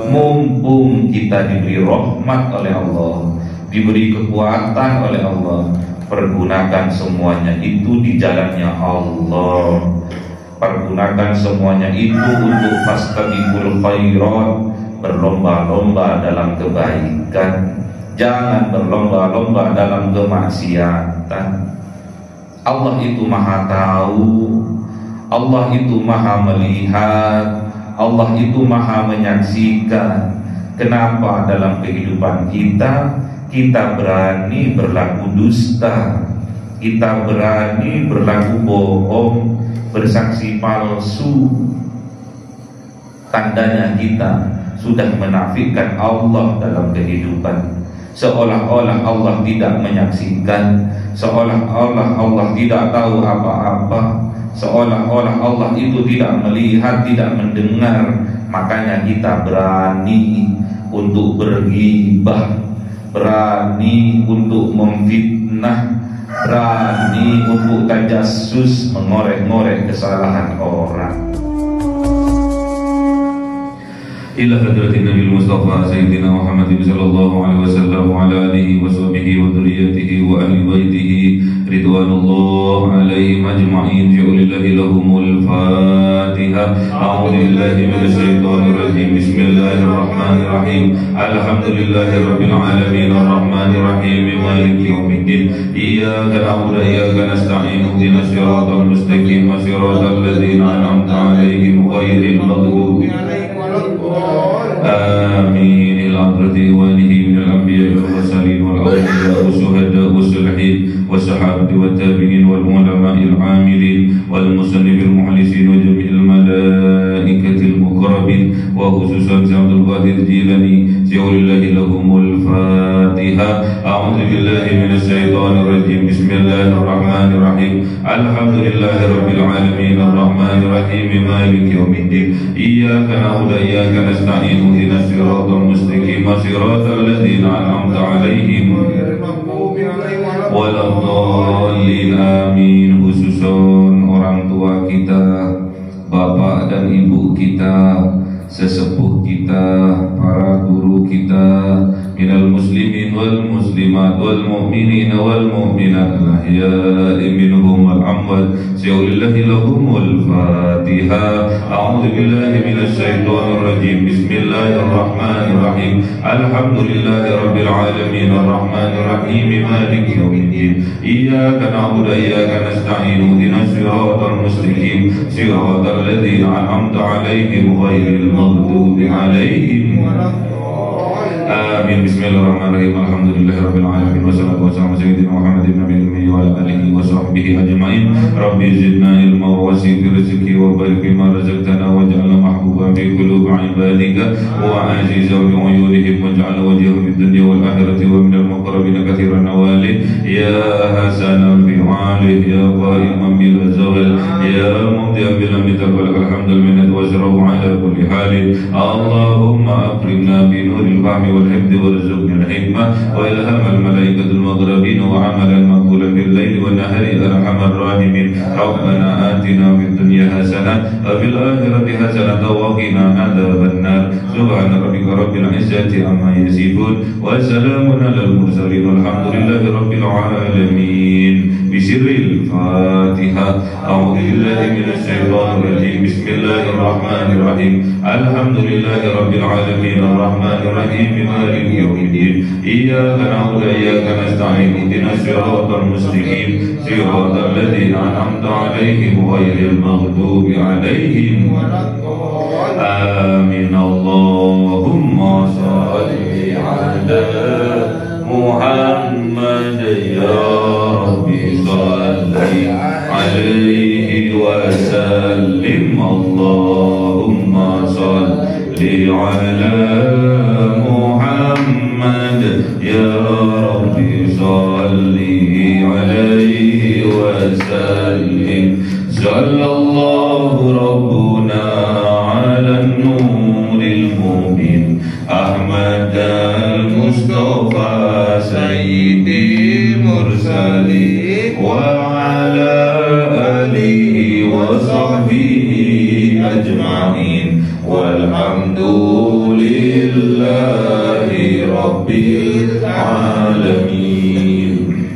Mumpung kita diberi rahmat oleh Allah, diberi kekuatan oleh Allah, pergunakan semuanya itu di jalannya Allah. Pergunakan semuanya itu untuk fastabiqul khairat, berlomba-lomba dalam kebaikan, jangan berlomba-lomba dalam kemaksiatan. Allah itu maha tahu, Allah itu maha melihat, Allah itu maha menyaksikan. Kenapa dalam kehidupan kita berani berlaku dusta, kita berani berlaku bohong, bersaksi palsu? Tandanya kita sudah menafikan Allah dalam kehidupan. Seolah-olah Allah tidak menyaksikan, seolah-olah Allah tidak tahu apa-apa, seolah-olah Allah itu tidak melihat, tidak mendengar. Makanya kita berani untuk berghibah, berani untuk memfitnah, berani untuk tajassus, mengorek-ngorek kesalahan orang. إلى حضرة النبي المصطفى سيدنا محمد صلى الله عليه وسلم وعلى آله وصحبه وذريته وأهل بيته رضوان الله عليهم أجمعين. جعل الله لهم الفاتحة. أعوذ بالله من الشيطان الرجيم. بسم الله الرحمن الرحيم. الحمد لله رب العالمين الرحمن الرحيم مالك يوم الدين. إياك نعبد وإياك نستعين. اهدنا الصراط المستقيم صراط الذين أنعمت عليهم غير المغضوب عليهم ولا الضالين. آمين. العبرة إخوانه من الأنبياء والمرسلين والأولياء والشهداء والصالحين والصحابة والتابعين والعلماء العاملين والمصنف المخلصين وجميع الملائكة المقربين وخصوصا عبد القادر الجيلاني. جعل الله لهم الفاتحة. أعوذ بالله من الشيطان الرجيم. بسم الله الرحمن الرحيم. الحمد لله رب العالمين الرحمن الرحيم مالك يوم الدين. إياك نعبد وإياك نستعين. اهدنا الصراط المستقيم صراط الذين أنعمت عليهم ولا الضالين. آمين. Khususon orang tua kita, bapak dan ibu kita, sesepuh kita, para guru kita, minal muslimin wal muslimat wal mu'minin wal mu'minat al-ahya'i minhum wal amwat. Ja'alillahi lahumul fatiha. A'udzu billahi minasy syaithanir rajim. Bismillahirrahmanirrahim. Alhamdulillahi rabbil alamin arrahmanir rahim maliki yaumiddin. Iyyaka na'budu wa iyyaka nasta'in. Ihdinas siratal mustaqim siratal ladzina an'amta 'alaihim ghairil maghdubi 'alaihim waladdallin. Amin. Bismillahirrahmanirrahim. Alhamdulillahi rabbil alamin wassalatu wassalamu ala sayyidina Muhammadin nabiyil ummi wa ala alihi wa sahbihi ajma'in. Rabbi zidna ilma wa wasi' fi rizqi wa barik bima razaqtana waj'alna mahbuban fi qulubi ibadika wa azizan bi uyunihim waj'al wajhahu fid dunya wal akhirati wa minal muqarrabin katsiran nawali. Ya hasanan fi 'ali ya qaiman bil zawal ya mubdi'an bil amtal wal hamdul minnat wa zarahu ala kulli halin. Allahumma akrimna bi nuril fahmi والحفظ وارزقنا الحكمة وإلهام الملائكة المقربين وعملا مقبولا بالليل والنهار أرحم الراحمين. ربنا آتنا في الدنيا حسنة وفي الآخرة حسنة وقنا عذاب النار. سبحان ربك رب العزة عما يصفون وسلام على المرسلين والحمد لله رب العالمين. بسر الفاتحة. أعوذ بالله من الشيطان الرجيم. بسم الله الرحمن الرحيم. الحمد لله رب العالمين الرحمن الرحيم مالك يوم الدين. إياك نعبد وإياك نستعين. اهدنا الصراط المستقيم صراط الذين أنعمت عليهم غير المغضوب عليهم ولا الضالين. آمين. اللهم صل على محمد يا ربي صل عليه وسلم. اللهم صل على محمد يا ربي صل عليه وسلم. صلى الله ربنا على النور المبين أحمد المصطفى سيد المرسلين وعلى آله وصحبه أجمعين والحمد لله. Rabbil Alamin.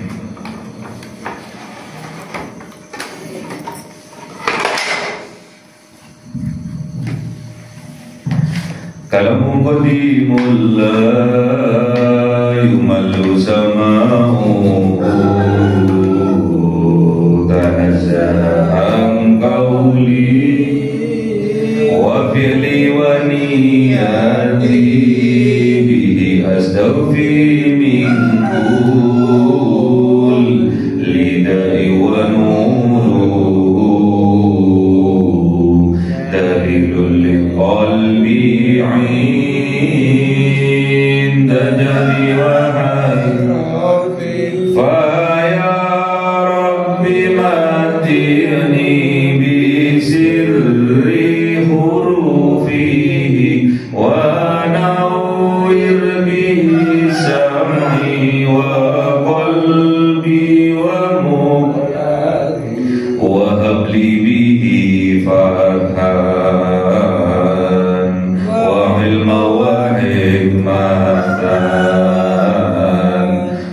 Kalamu qadimul la yumallu sama'u tanazza'an qawli wa fi'li wa niyati bihi astaghfi min kul lidai wa nuru dalilul liqalbi عند جري وحي فيا رب متعني بسر حروفه ونور به سمعي وقلبي ومقلبي وهب لي به فأفهام وعلم وحكمة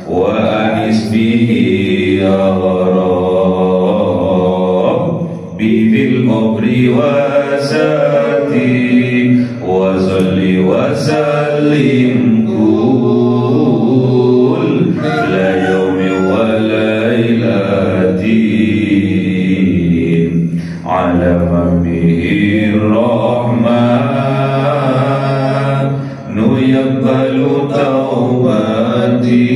وأنس به يا ربي في القبر وساتي وصل وسلم كل يوم وليلة على من به الرحمن يقبل توبتي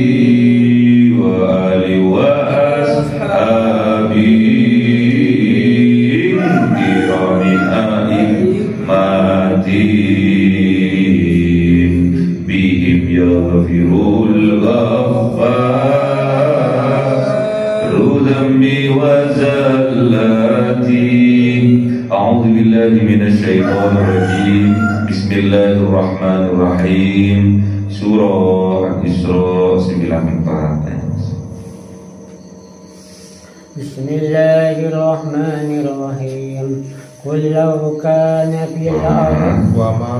وآلي وأصحابي كرام أئمتي بهم يغفر الغفار ذنبي وزلتي. أعوذ بالله من الشيطان الرجيم. Bismillahirrahmanirrahim. Surah Al-Isra 94. Bismillahirrahmanirrahim. Qul law kana fil ardi wa ma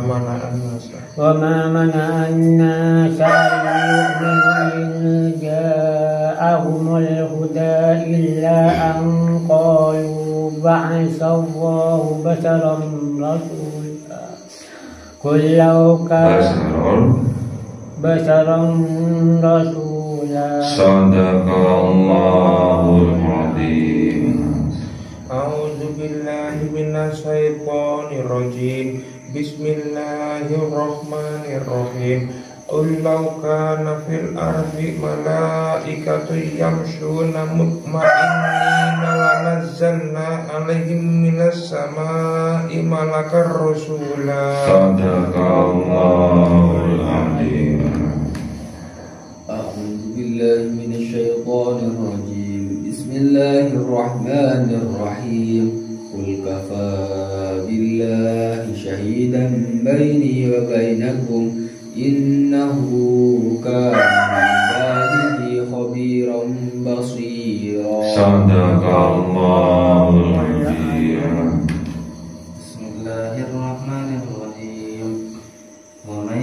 mana'an nasa yu'minu ja'ahumul huda illa an qalu ba'athallahu basharan rasula. Qul law kana basharan rasula. Sadaqallahul azim. A'udzu billahi minasy syaithanir rajim. Bismillahirrahmanirrahim. Qul law kana fil ardi malaikatun yamshuna mutma'innina lanazzalna 'alaihim minas sama'i malakar rasula. Sadaqallahul azim. A'udzu billahi minasy syaithanir rajim. Bismillahirrahmanirrahim. Qul kafaa billahi shahidan baini wa bainakum innahu kana bi'ibadihi khabiran basira. Sadaqallahul azim. Bismillahirrahmanirrahim. Wa man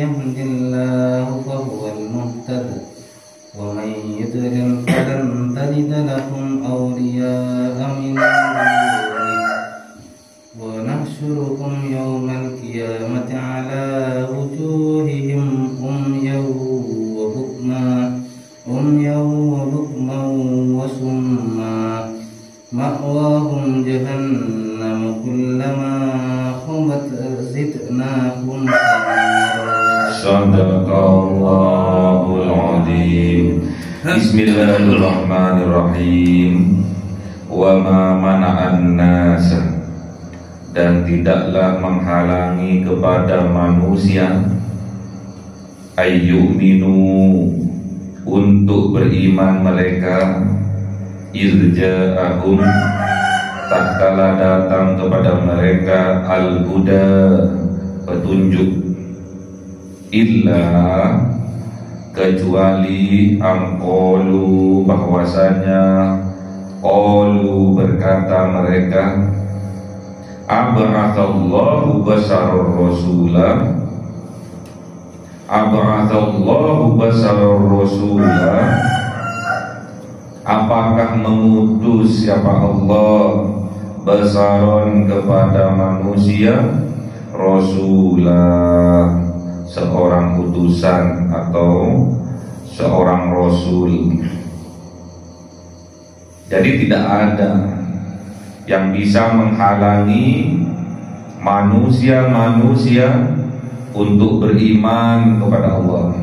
yahdihillahu fahuwal muhtadi wa man yudlil falan tajid lahum awliya'a min dunihi wa nahsyuruhum yawmal qiyamati 'ala wujuhihim umyan wa bukman wa summa ma'wahum jahannam kullama khabat zidnahum sa'ira. Sadaqallahul azim. Bismillahirrahmanirrahim. Wa ma mana'an nasa, dan tidaklah menghalangi kepada manusia ayyuminu, untuk beriman mereka, irja'ahum, tatkala datang kepada mereka al-huda, petunjuk, illa, kecuali angkolu, bahwasanya qalu, berkata mereka, ab'atsallahu basyarar rasula, Ab'atsallahu basarar rasula, apakah mengutus siapa Allah basaron kepada manusia, rasulah seorang utusan atau seorang rasul. Jadi tidak ada yang bisa menghalangi manusia-manusia untuk beriman kepada Allah.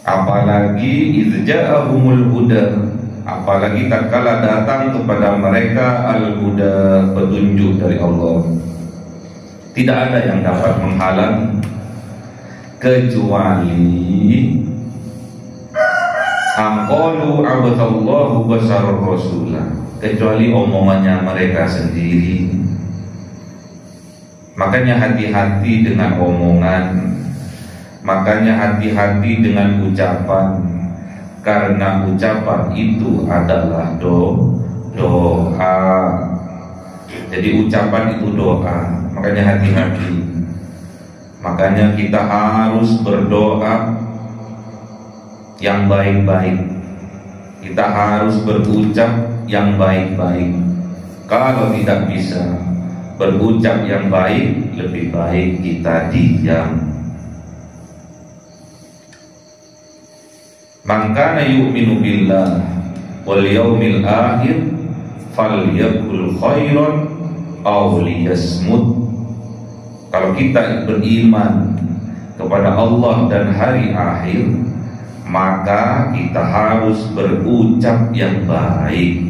Apalagi idza'ahumul huda, apalagi tatkala datang kepada mereka al-huda, petunjuk dari Allah. Tidak ada yang dapat menghalangi kecuali aqalu abadallahu basarur rasulah, kecuali omongannya mereka sendiri. Makanya hati-hati dengan omongan, makanya hati-hati dengan ucapan, karena ucapan itu adalah doa. Jadi ucapan itu doa, makanya hati-hati. Makanya kita harus berdoa yang baik-baik, kita harus berucap yang baik-baik. Kalau tidak bisa berucap yang baik, lebih baik kita diam. Man kana yu'minu billah wal yaumil akhir falyaqul khairan aw liyasmut. Kalau kita beriman kepada Allah dan hari akhir, maka kita harus berucap yang baik.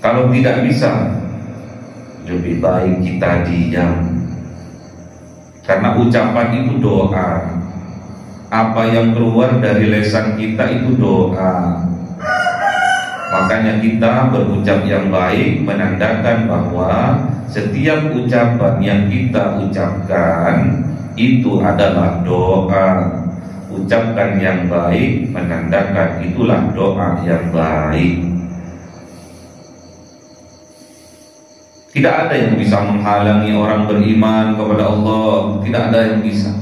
Kalau tidak bisa, lebih baik kita diam, karena ucapan itu doa. Apa yang keluar dari lisan kita itu doa. Makanya kita berucap yang baik menandakan bahwa setiap ucapan yang kita ucapkan itu adalah doa. Ucapkan yang baik menandakan itulah doa yang baik. Tidak ada yang bisa menghalangi orang beriman kepada Allah. Tidak ada yang bisa.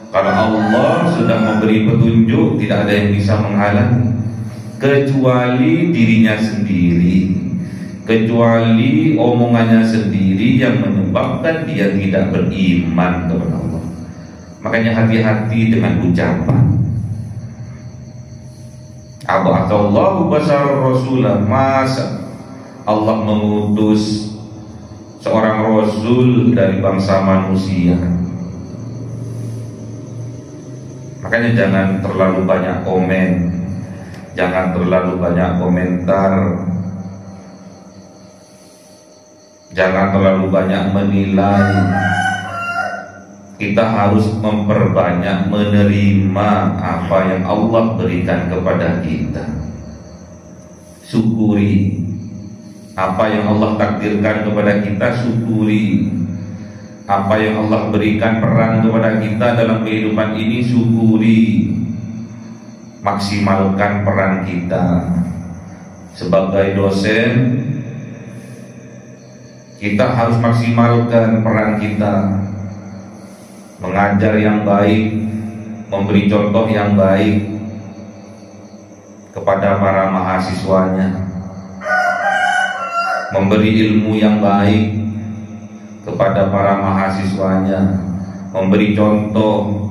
Kalau Allah sudah memberi petunjuk, tidak ada yang bisa menghalangi, kecuali dirinya sendiri, kecuali omongannya sendiri yang menyebabkan dia tidak beriman kepada Allah. Makanya hati-hati dengan ucapan. Ab'atsallahu basarar rasulah, masa Allah mengutus seorang rasul dari bangsa manusia. Makanya jangan terlalu banyak komen, jangan terlalu banyak komentar, jangan terlalu banyak menilai. Kita harus memperbanyak menerima apa yang Allah berikan kepada kita. Syukuri apa yang Allah takdirkan kepada kita, syukuri. Apa yang Allah berikan peran kepada kita dalam kehidupan ini, syukuri. Maksimalkan peran kita. Sebagai dosen, kita harus maksimalkan peran kita. Mengajar yang baik, memberi contoh yang baik kepada para mahasiswanya, memberi ilmu yang baik kepada para mahasiswanya, memberi contoh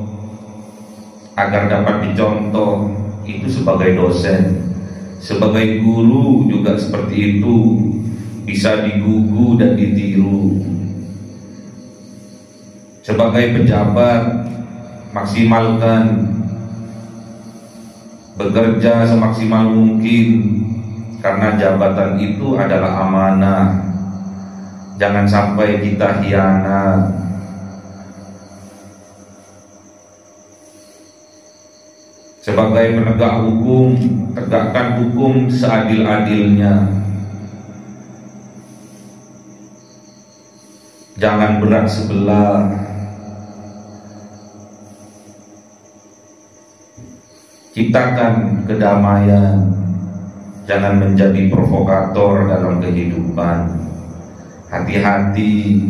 agar dapat dicontoh. Itu sebagai dosen. Sebagai guru juga seperti itu, bisa digugu dan ditiru. Sebagai pejabat, maksimalkan, bekerja semaksimal mungkin, karena jabatan itu adalah amanah. Jangan sampai kita khianat. Sebagai penegak hukum, tegakkan hukum seadil-adilnya. Jangan berat sebelah. Ciptakan kedamaian. Jangan menjadi provokator dalam kehidupan. Hati-hati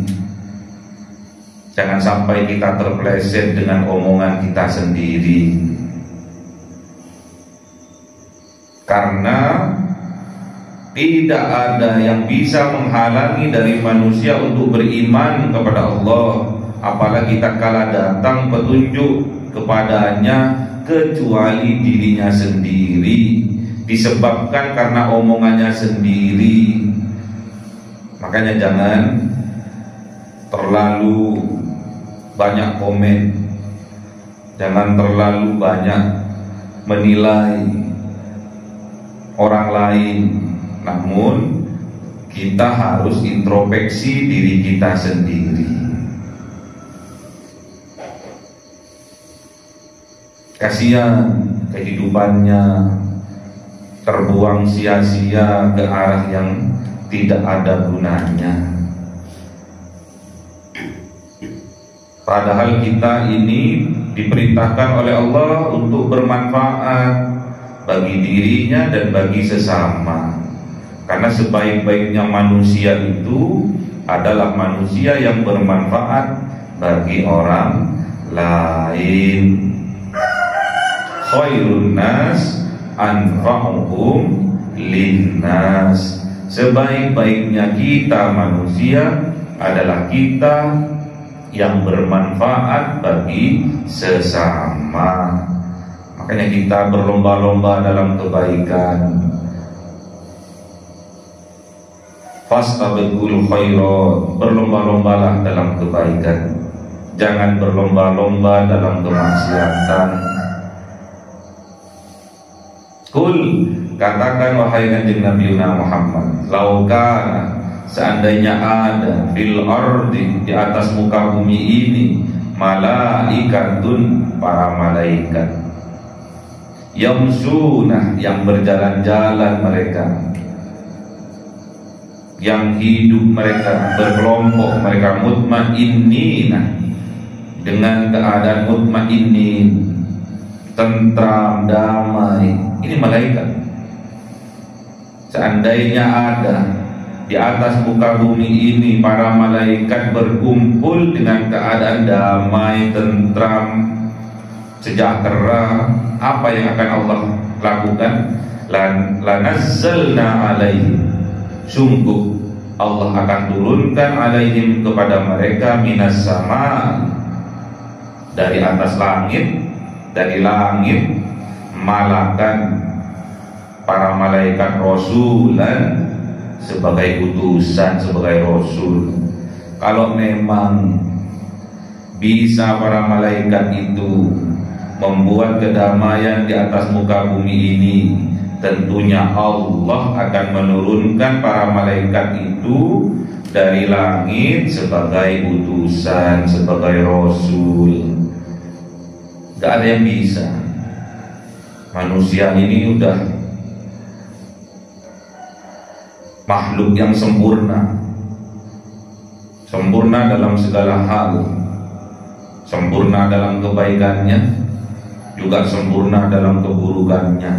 Jangan sampai kita terpleset dengan omongan kita sendiri. Karena tidak ada yang bisa menghalangi dari manusia untuk beriman kepada Allah, apalagi tak kala datang petunjuk kepadanya, kecuali dirinya sendiri, disebabkan karena omongannya sendiri. Makanya jangan terlalu banyak komen, jangan terlalu banyak menilai orang lain. Namun kita harus introspeksi diri kita sendiri. Kasihan kehidupannya terbuang sia-sia ke arah yang tidak ada gunanya. Padahal kita ini diperintahkan oleh Allah untuk bermanfaat bagi dirinya dan bagi sesama. Karena sebaik-baiknya manusia itu adalah manusia yang bermanfaat bagi orang lain. Khairun nas anfa'uhum linnas. Sebaik-baiknya kita manusia adalah kita yang bermanfaat bagi sesama. Makanya kita berlomba-lomba dalam kebaikan. Fastabiqul khairat, berlomba-lombalah dalam kebaikan. Jangan berlomba-lomba dalam kemaksiatan. Kul, katakan wahai kanjeng Nabi Muhammad, laukana, seandainya ada fil ardi, di atas muka bumi ini, malaikatun, para malaikat, yamsunah, yang berjalan-jalan mereka, yang hidup mereka berkelompok, mereka mutmainnina, dengan keadaan mutmainnin, tentram, damai. Ini malaikat. Seandainya ada di atas muka bumi ini para malaikat berkumpul dengan keadaan damai, tentram, sejahtera, apa yang akan Allah lakukan? Lanazzalna alaihim, sungguh Allah akan turunkan alaihim, kepada mereka, minas sama, dari atas langit, dari langit, malakan para malaikat rasulan, sebagai utusan, sebagai rasul. Kalau memang bisa para malaikat itu membuat kedamaian di atas muka bumi ini, tentunya Allah akan menurunkan para malaikat itu dari langit sebagai utusan, sebagai rasul. Gak ada yang bisa. Manusia ini udah makhluk yang sempurna, sempurna dalam segala hal, sempurna dalam kebaikannya, juga sempurna dalam keburukannya.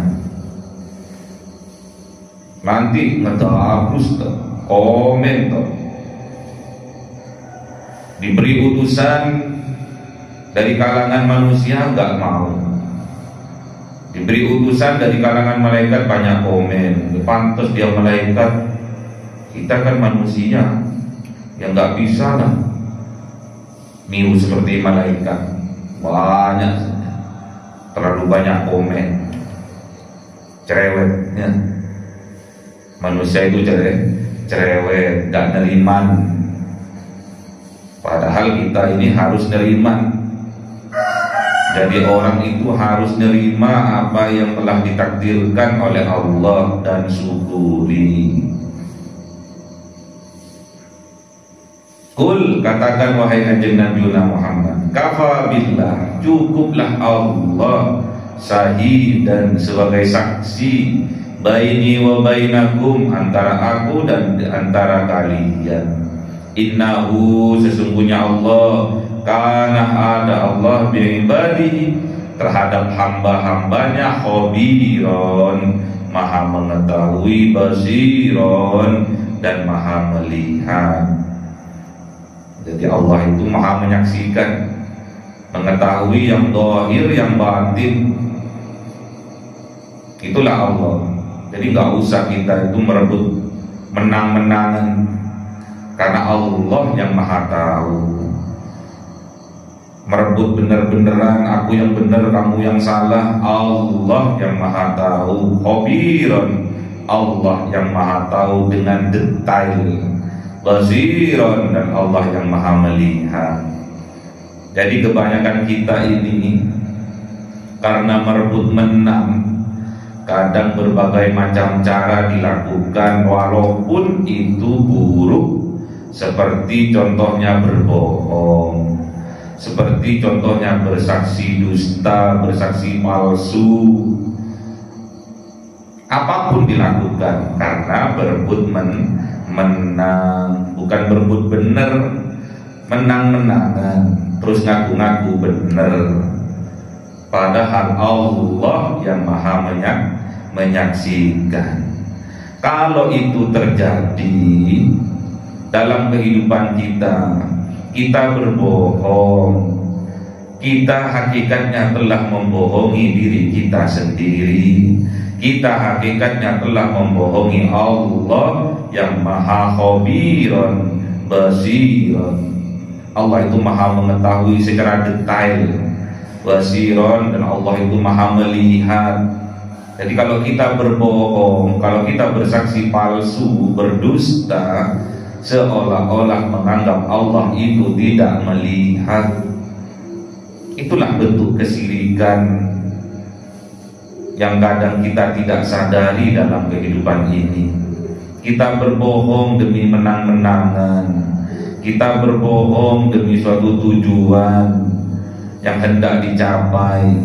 Nanti ngedahapus tuh, komen tuh, diberi utusan dari kalangan manusia nggak mau, diberi utusan dari kalangan malaikat banyak komen. Pantas dia malaikat, kita kan manusia yang nggak bisa lah niru seperti malaikat. Banyak, terlalu banyak komen, cerewetnya. Manusia itu cerewet, nggak neriman. Padahal kita ini harus neriman. Jadi orang itu harus nerima apa yang telah ditakdirkan oleh Allah dan syukuri. Kul, katakan wahai kanjeng Nabi Muhammad, kafa billah, cukuplah Allah syahidan, sebagai saksi, baini wa bainakum, antara aku dan antara kalian. Innahu, sesungguhnya Allah, karena ada Allah bi'ibadihi, terhadap hamba-hambanya, khobiron, maha mengetahui, basiron, dan maha melihat. Jadi Allah itu maha menyaksikan, mengetahui yang zahir, yang batin. Itulah Allah. Jadi nggak usah kita itu merebut menang-menangan, karena Allah yang maha tahu. Merebut bener-beneran, aku yang bener, kamu yang salah, Allah yang maha tahu. Khabiran, Allah yang maha tahu dengan detail. Basiran, dan Allah yang maha melihat. Jadi kebanyakan kita ini karena merebut menang, kadang berbagai macam cara dilakukan walaupun itu buruk, seperti contohnya berbohong, seperti contohnya bersaksi dusta, bersaksi palsu. Apapun dilakukan karena berebut menang, bukan berebut bener, menang-menangan, terus ngaku-ngaku bener. Padahal Allah yang maha menyaksikan. Kalau itu terjadi dalam kehidupan kita, kita berbohong, kita hakikatnya telah membohongi diri kita sendiri. Kita hakikatnya telah membohongi Allah yang maha khabiran basiran. Allah itu maha mengetahui secara detail, basiran, dan Allah itu maha melihat. Jadi kalau kita berbohong, kalau kita bersaksi palsu, berdusta, seolah-olah menganggap Allah itu tidak melihat. Itulah bentuk kesyirikan yang kadang kita tidak sadari dalam kehidupan ini. Kita berbohong demi menang-menangan, kita berbohong demi suatu tujuan yang hendak dicapai,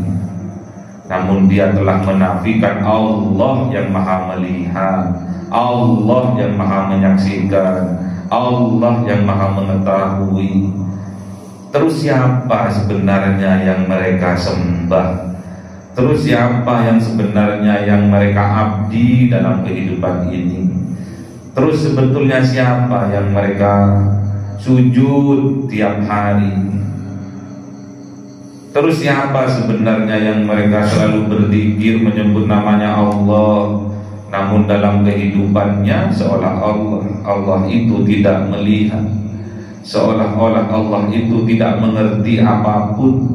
namun dia telah menafikan Allah yang maha melihat, Allah yang maha menyaksikan, Allah yang maha mengetahui. Terus siapa sebenarnya yang mereka sembah? Terus siapa yang sebenarnya yang mereka abdi dalam kehidupan ini? Terus sebetulnya siapa yang mereka sujud tiap hari? Terus siapa sebenarnya yang mereka selalu berzikir menyebut namanya Allah, namun dalam kehidupannya seolah-olah Allah itu tidak melihat, seolah-olah Allah itu tidak mengerti apapun,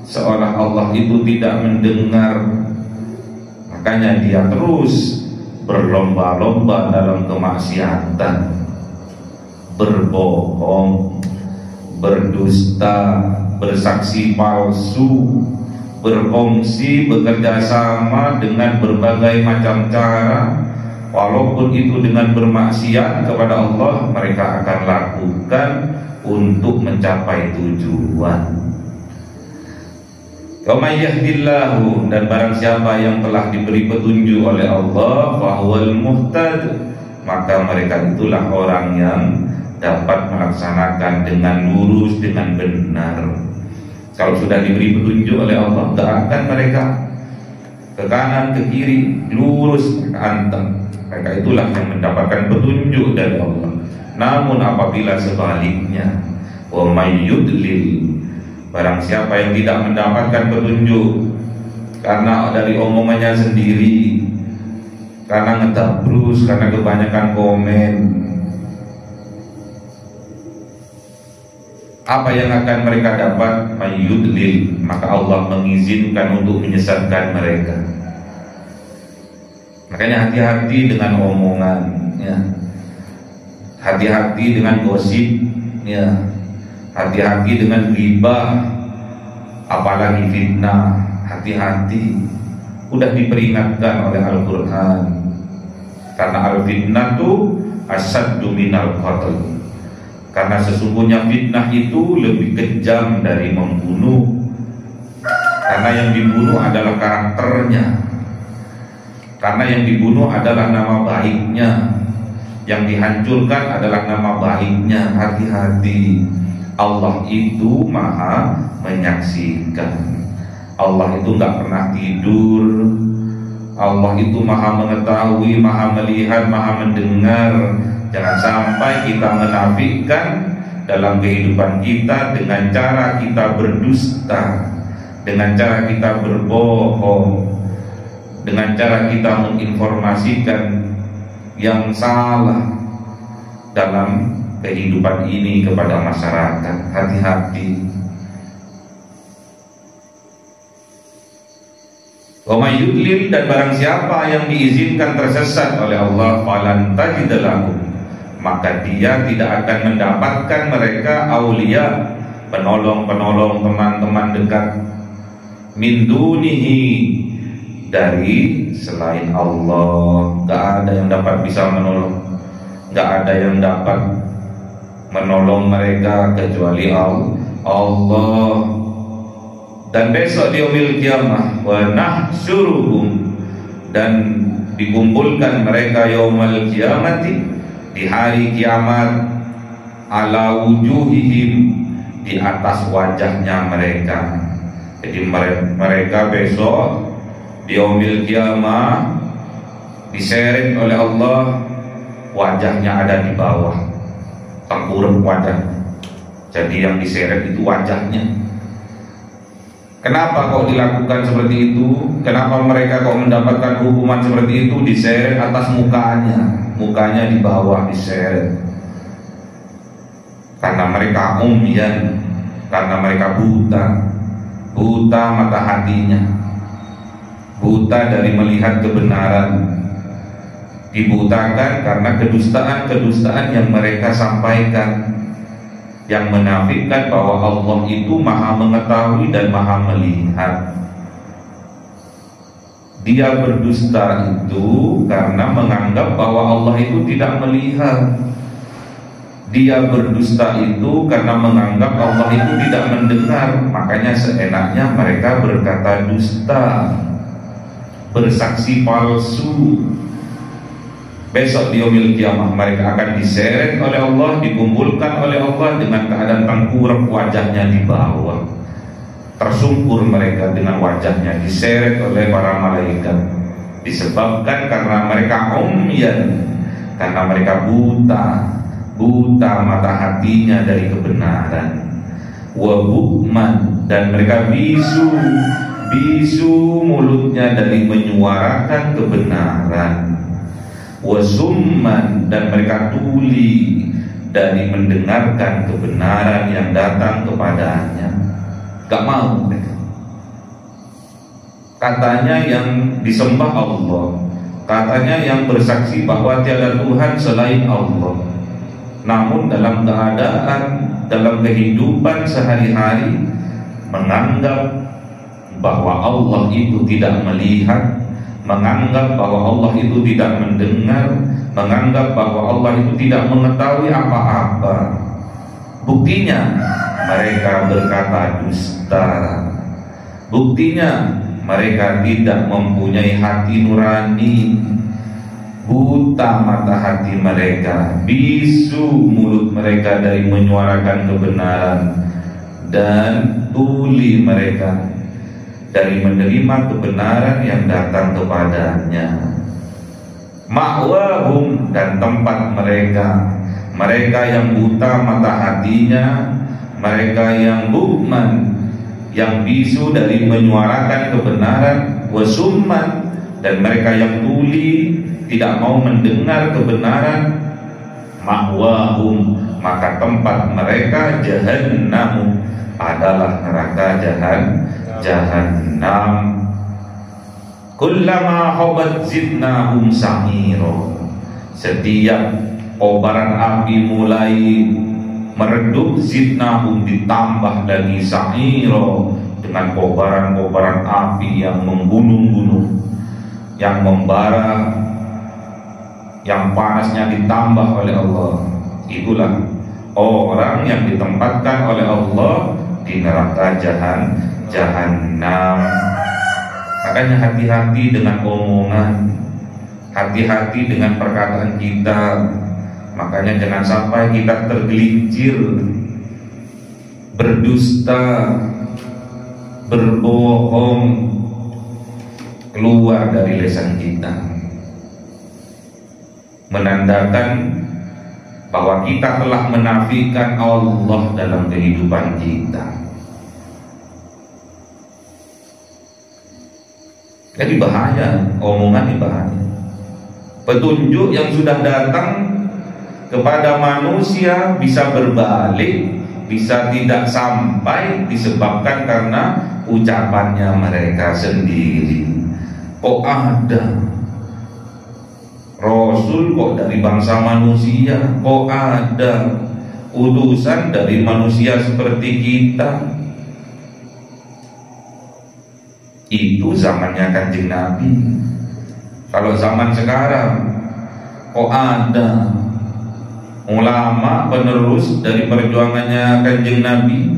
seolah Allah itu tidak mendengar. Makanya dia terus berlomba-lomba dalam kemaksiatan, berbohong, berdusta, bersaksi palsu, berkongsi, bekerja sama dengan berbagai macam cara. Walaupun itu dengan bermaksiat kepada Allah, mereka akan lakukan untuk mencapai tujuan. Wa may yahdillahu, dan barang siapa yang telah diberi petunjuk oleh Allah, fahuwal muhtad, maka mereka itulah orang yang dapat melaksanakan dengan lurus, dengan benar. Kalau sudah diberi petunjuk oleh Allah, tidak akan mereka ke kanan, ke kiri, lurus, ke anteng. Mereka itulah yang mendapatkan petunjuk dari Allah. Namun apabila sebaliknya, wa may yudlil, barang siapa yang tidak mendapatkan petunjuk karena dari omongannya sendiri, karena ngetabrus, karena kebanyakan komen, apa yang akan mereka dapat? Mayyudlil, maka Allah mengizinkan untuk menyesatkan mereka. Makanya hati-hati dengan omongan, ya. Hati-hati dengan gosip, ya. Hati-hati dengan ghibah, apalagi fitnah. Hati-hati. Udah diperingatkan oleh Al-Quran. Karena al-fitnatu asaddu minal qatl. Karena sesungguhnya fitnah itu lebih kejam dari membunuh. Karena yang dibunuh adalah karakternya. Karena yang dibunuh adalah nama baiknya. Yang dihancurkan adalah nama baiknya. Hati-hati. Allah itu maha menyaksikan. Allah itu gak pernah tidur. Allah itu maha mengetahui, maha melihat, maha mendengar. Jangan sampai kita menafikan dalam kehidupan kita dengan cara kita berdusta, dengan cara kita berbohong, dengan cara kita menginformasikan yang salah dalam kehidupan ini kepada masyarakat. Hati-hati. Wa may yudlil, dan barang siapa yang diizinkan tersesat oleh Allah, falan tajid lahu, maka dia tidak akan mendapatkan mereka aulia, penolong-penolong, teman-teman dekat, min dunihi, dari selain Allah. Gak ada yang dapat bisa menolong, gak ada yang dapat menolong mereka kecuali Allah. Dan besok di yaumil qiyamah, wa nahsyuruhum, dan dikumpulkan mereka yaumil qiyamati, di hari kiamat, ala wujuhihim, di atas wajahnya mereka. Jadi mereka besok di yaumil qiyamah diseret oleh Allah, wajahnya ada di bawah, tengkurap wajah. Jadi yang diseret itu wajahnya. Kenapa kok dilakukan seperti itu? Kenapa mereka kok mendapatkan hukuman seperti itu? Diseret atas mukanya di bawah diseret. Karena mereka umyan, karena mereka buta mata hatinya, buta dari melihat kebenaran, dibutakan karena kedustaan yang mereka sampaikan, yang menafikan bahwa Allah itu maha mengetahui dan maha melihat. Dia berdusta itu karena menganggap bahwa Allah itu tidak melihat. Dia berdusta itu karena menganggap Allah itu tidak mendengar. Makanya seenaknya mereka berkata dusta, bersaksi palsu. Besok di yaumil qiyamah mereka akan diseret oleh Allah, dikumpulkan oleh Allah dengan keadaan tengkurap wajahnya di bawah. Tersungkur mereka dengan wajahnya, diseret oleh para malaikat. Disebabkan karena mereka umyan, karena mereka buta mata hatinya dari kebenaran. Wa bukman, dan mereka bisu mulutnya dari menyuarakan kebenaran. Wasumman, dan mereka tuli dari mendengarkan kebenaran yang datang kepadanya. Gak mau mereka. Katanya yang disembah Allah, katanya yang bersaksi bahwa tiada Tuhan selain Allah. Namun dalam keadaan, dalam kehidupan sehari-hari, menganggap bahwa Allah itu tidak melihat, menganggap bahwa Allah itu tidak mendengar, menganggap bahwa Allah itu tidak mengetahui apa-apa. Buktinya mereka berkata dusta. Buktinya mereka tidak mempunyai hati nurani. Buta mata hati mereka, bisu mulut mereka dari menyuarakan kebenaran, dan tuli mereka dari menerima kebenaran yang datang kepadanya. Ma'wahum, dan tempat mereka yang buta mata hatinya, mereka yang bukman, yang bisu dari menyuarakan kebenaran, wasumman, dan mereka yang tuli tidak mau mendengar kebenaran. Ma'wahum, maka tempat mereka jahannam, adalah neraka Jahannam. Kullama habat zidnahum sa'iro, setiap kobaran api mulai meredup, zidnahum, ditambah lagi sa'iro, dengan kobaran-kobaran api yang menggunung-gunung, yang membara, yang panasnya ditambah oleh Allah. Itulah orang yang ditempatkan oleh Allah di neraka Jahannam. Makanya hati-hati dengan omongan, hati-hati dengan perkataan kita. Makanya jangan sampai kita tergelincir berdusta, berbohong keluar dari lisan kita, menandakan bahwa kita telah menafikan Allah dalam kehidupan kita. Jadi bahaya, omongan ini bahaya. Petunjuk yang sudah datang kepada manusia bisa berbalik, bisa tidak sampai disebabkan karena ucapannya mereka sendiri. Kok ada Rasul kok dari bangsa manusia, kok ada utusan dari manusia seperti kita? Itu zamannya Kanjeng Nabi. Kalau zaman sekarang kok ada ulama penerus dari perjuangannya Kanjeng Nabi,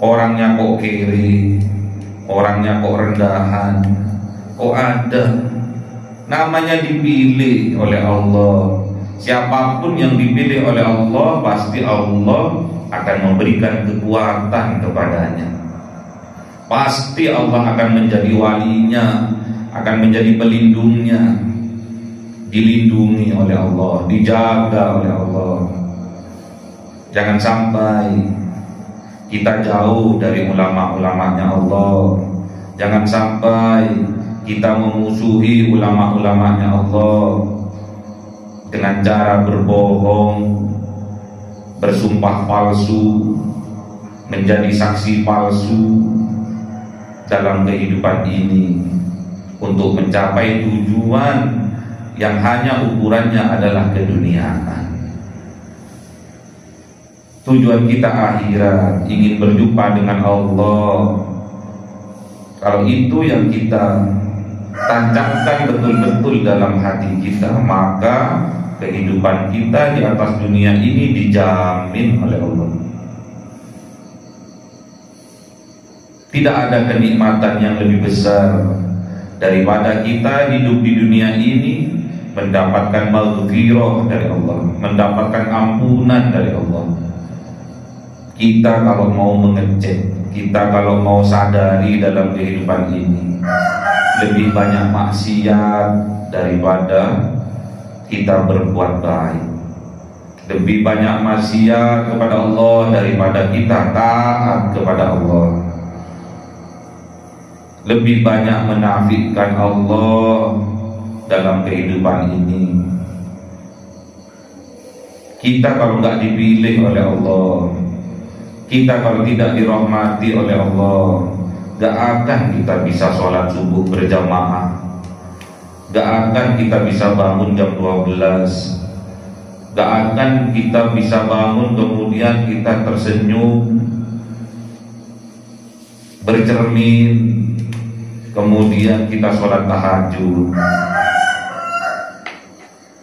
orangnya kok kiri, orangnya kok rendahan, kok ada. Namanya dipilih oleh Allah. Siapapun yang dipilih oleh Allah, pasti Allah akan memberikan kekuatan kepadanya. Pasti Allah akan menjadi walinya, akan menjadi pelindungnya, dilindungi oleh Allah, dijaga oleh Allah. Jangan sampai kita jauh dari ulama-ulamanya Allah. Jangan sampai kita memusuhi ulama-ulamanya Allah dengan cara berbohong, bersumpah palsu, menjadi saksi palsu dalam kehidupan ini untuk mencapai tujuan yang hanya ukurannya adalah keduniaan. Tujuan kita akhirat, ingin berjumpa dengan Allah. Kalau itu yang kita tancapkan betul-betul dalam hati kita, maka kehidupan kita di atas dunia ini dijamin oleh Allah. Tidak ada kenikmatan yang lebih besar daripada kita hidup di dunia ini mendapatkan maghfirah dari Allah, mendapatkan ampunan dari Allah. Kita kalau mau mengecek, kita kalau mau sadari dalam kehidupan ini, lebih banyak maksiat daripada kita berbuat baik. Lebih banyak maksiat kepada Allah daripada kita taat kepada Allah. Lebih banyak menafikan Allah dalam kehidupan ini. Kita kalau nggak dipilih oleh Allah, kita kalau tidak dirahmati oleh Allah, gak akan kita bisa sholat subuh berjamaah, gak akan kita bisa bangun jam 12, gak akan kita bisa bangun kemudian kita tersenyum, bercermin, kemudian kita sholat tahajud.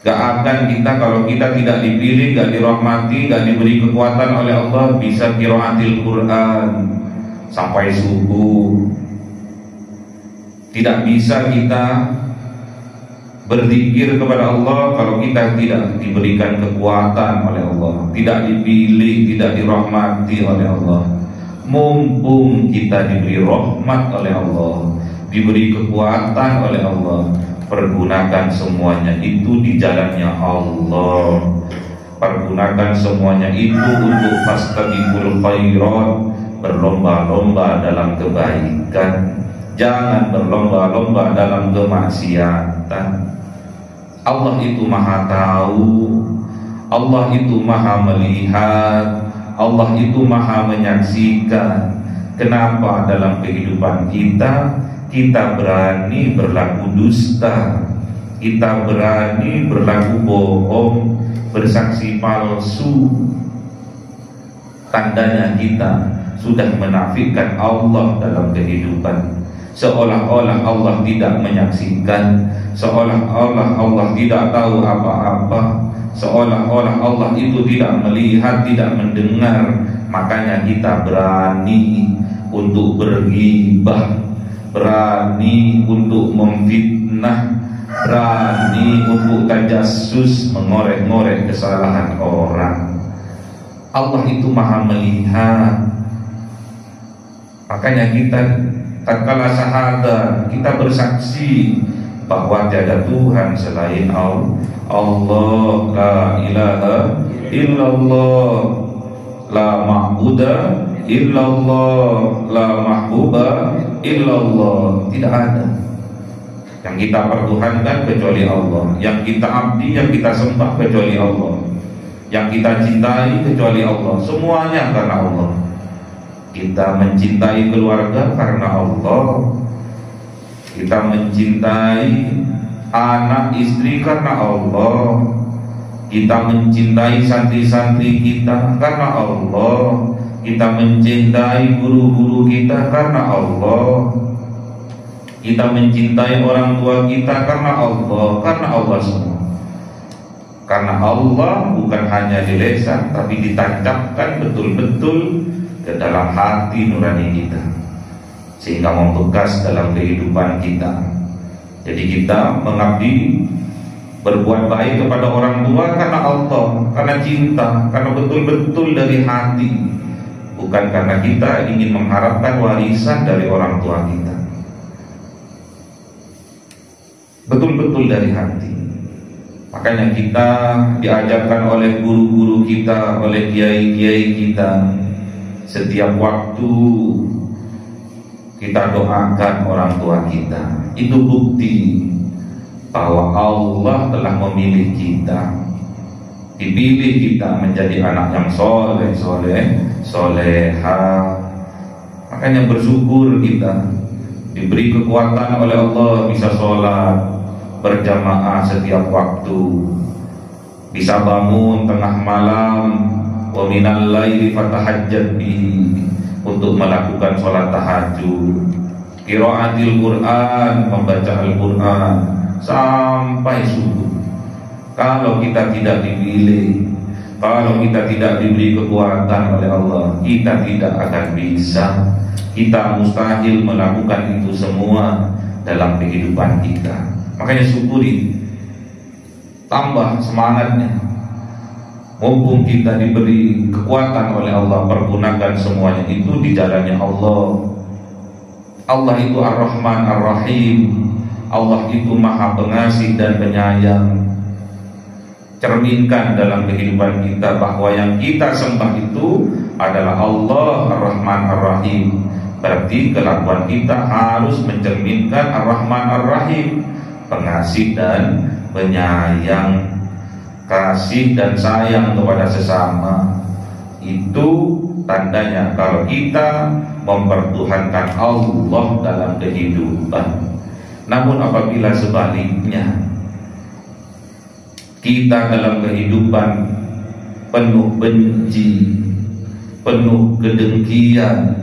Gak akan kita kalau kita tidak dipilih, gak dirahmati, gak diberi kekuatan oleh Allah bisa qiraatil Quran sampai subuh. Tidak bisa kita berzikir kepada Allah kalau kita tidak diberikan kekuatan oleh Allah, tidak dipilih, tidak dirahmati oleh Allah. Mumpung kita diberi rahmat oleh Allah, diberi kekuatan oleh Allah, pergunakan semuanya itu di jalannya Allah. Pergunakan semuanya itu untuk fastabiqul khairat, berlomba-lomba dalam kebaikan, jangan berlomba-lomba dalam kemaksiatan. Allah itu maha tahu, Allah itu maha melihat, Allah itu maha menyaksikan. Kenapa dalam kehidupan kita berani berlaku dusta, kita berani berlaku bohong, bersaksi palsu? Tandanya kita sudah menafikan Allah dalam kehidupan. Seolah-olah Allah tidak menyaksikan, seolah-olah Allah tidak tahu apa-apa, seolah-olah Allah itu tidak melihat, tidak mendengar. Makanya kita berani untuk berghibah, berani untuk memfitnah, berani untuk tajassus, mengorek-ngorek kesalahan orang. Allah itu maha melihat. Makanya kita tatkala syahadat, kita bersaksi bahwa tiada Tuhan selain Allah, la ilaha illallah, la ma'buda illallah, la mahbuba illallah. Tidak ada yang kita pertuhankan kecuali Allah, yang kita abdi, yang kita sembah kecuali Allah, yang kita cintai kecuali Allah. Semuanya karena Allah. Kita mencintai keluarga karena Allah, kita mencintai anak istri karena Allah, kita mencintai santri-santri kita karena Allah, kita mencintai guru-guru kita karena Allah, kita mencintai orang tua kita karena Allah semua. Karena Allah bukan hanya di lisan, tapi ditancapkan betul-betul ke dalam hati nurani kita, sehingga membekas dalam kehidupan kita. Jadi kita mengabdi, berbuat baik kepada orang tua karena Allah, karena cinta, karena betul-betul dari hati, bukan karena kita ingin mengharapkan warisan dari orang tua kita. Betul-betul dari hati. Makanya kita diajarkan oleh guru-guru kita, oleh kiai-kiai kita, setiap waktu kita doakan orang tua kita. Itu bukti bahwa Allah telah memilih kita, dipilih kita menjadi anak yang soleha. Makanya bersyukur kita diberi kekuatan oleh Allah, bisa sholat berjamaah setiap waktu, bisa bangun tengah malam, wa minal laili fatahajjad bihi, untuk melakukan sholat tahajud, qiraatil Quran, membaca Al-Quran sampai subuh. Kalau kita tidak dipilih, kalau kita tidak diberi kekuatan oleh Allah, kita tidak akan bisa, kita mustahil melakukan itu semua dalam kehidupan kita. Makanya syukuri, tambah semangatnya. Mumpung kita diberi kekuatan oleh Allah, pergunakan semuanya itu di jalannya Allah. Allah itu Ar-Rahman Ar-Rahim. Allah itu Maha Pengasih dan Penyayang. Cerminkan dalam kehidupan kita bahwa yang kita sembah itu adalah Allah Ar-Rahman Ar-Rahim. Berarti kelakuan kita harus mencerminkan Ar-Rahman Ar-Rahim, pengasih dan penyayang, kasih dan sayang kepada sesama. Itu tandanya kalau kita mempertuhankan Allah dalam kehidupan. Namun apabila sebaliknya, kita dalam kehidupan penuh benci, penuh kedengkian,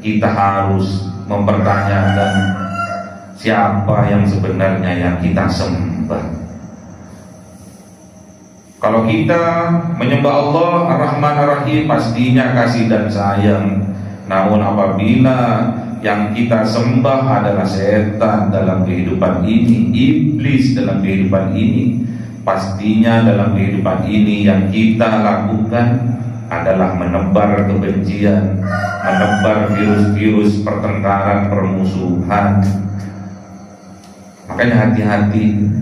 kita harus mempertanyakan siapa yang sebenarnya yang kita sembah. Kalau kita menyembah Allah Ar-Rahman Ar-Rahim, pastinya kasih dan sayang. Namun apabila yang kita sembah adalah setan dalam kehidupan ini, iblis dalam kehidupan ini, pastinya dalam kehidupan ini yang kita lakukan adalah menebar kebencian, menebar virus-virus pertengkaran, permusuhan. Makanya hati-hati.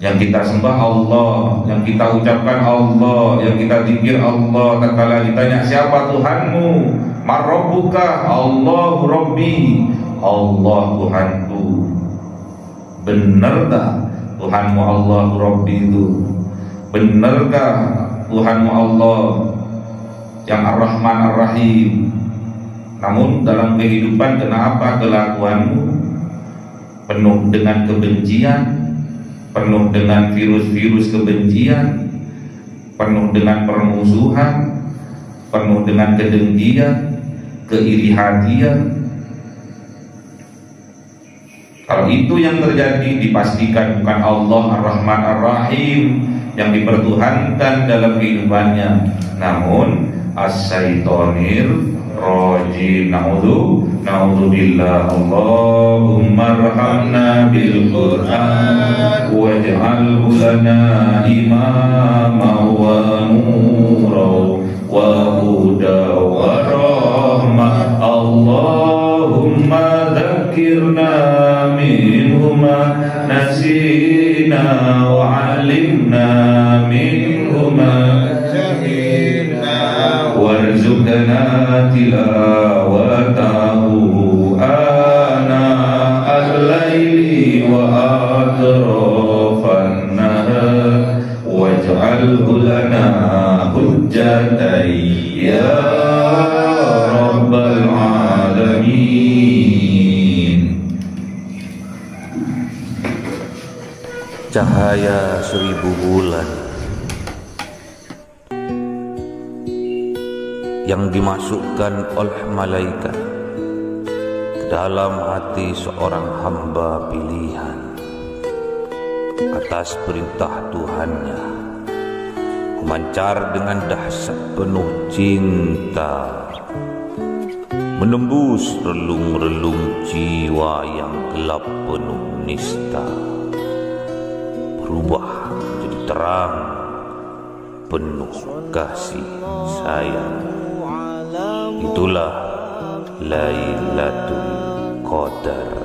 Yang kita sembah Allah, yang kita ucapkan Allah, yang kita zikir Allah. Tatkala ditanya siapa Tuhanmu, man rabbuka, Allahu Rabbi, Allah Tuhanku. Benarkah Tuhanmu Allahu Rabbi itu? Benarkah Tuhanmu Allah yang Ar-Rahman Ar-Rahim? Namun dalam kehidupan kenapa kelakuanmu penuh dengan kebencian, penuh dengan virus-virus kebencian, penuh dengan permusuhan, penuh dengan kedengkian, keiri hatian? Kalau itu yang terjadi, dipastikan bukan Allah Ar-Rahman Ar-Rahim yang dipertuhankan dalam kehidupannya, namun as-syaitonir rajim. Na'udzubillah. Allahumma arhamna bil Qur'an waj'alhu lana imama wa nura wa huda wa rahmah. Allahumma dzakirna minhu ma warzuqna tilawatahu ana al-laili wa atrafan nahar waj'alhu lana hujjatan ya rabbal alamin. Cahaya 1000 bulan yang dimasukkan oleh malaikat ke dalam hati seorang hamba pilihan atas perintah Tuhannya, memancar dengan dahsyat penuh cinta, menembus relung-relung jiwa yang gelap penuh nista, berubah menjadi terang penuh kasih sayang. Itulah Lailatul Qadar.